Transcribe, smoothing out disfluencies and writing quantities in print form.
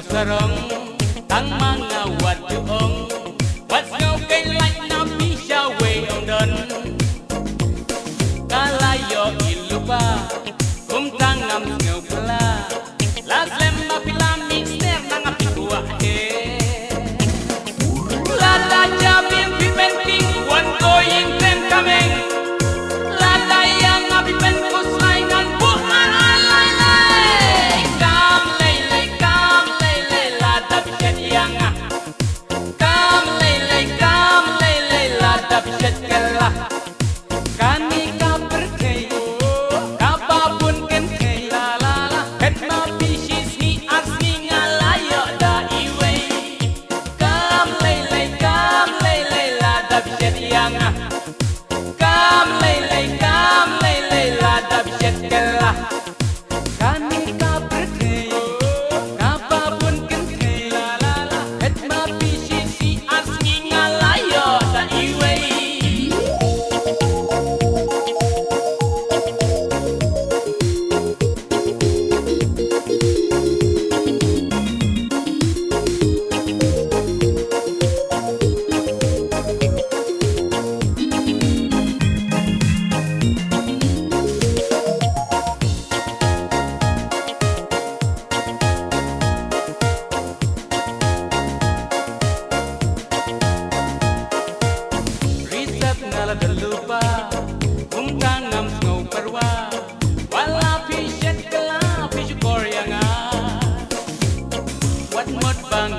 sarong ang mga waduong what's no kay like na pisya way on don kalayo ilupa kumtangam ngau pala las lemma pilami ster nang apikuwa lada jabim pipen king one going ten coming lada yang apipen kuslaingan buhan alay lay kam lay kam lay lada bisyat yang kam lay lada bisyat kalah kani ka berkay kapapun ken kay la la la het ma pisis ni asni ngalayo da iwe kam lay lada bisyat yang kam lay lada bisyat kalah kani ka berkay kapapun ken kay la la la het ma pisis ni asni ngalayo da iwe. Risat ngala dalupa kung tangam ngau parwa wala pisyat kala pisyu koryanga wat mod bang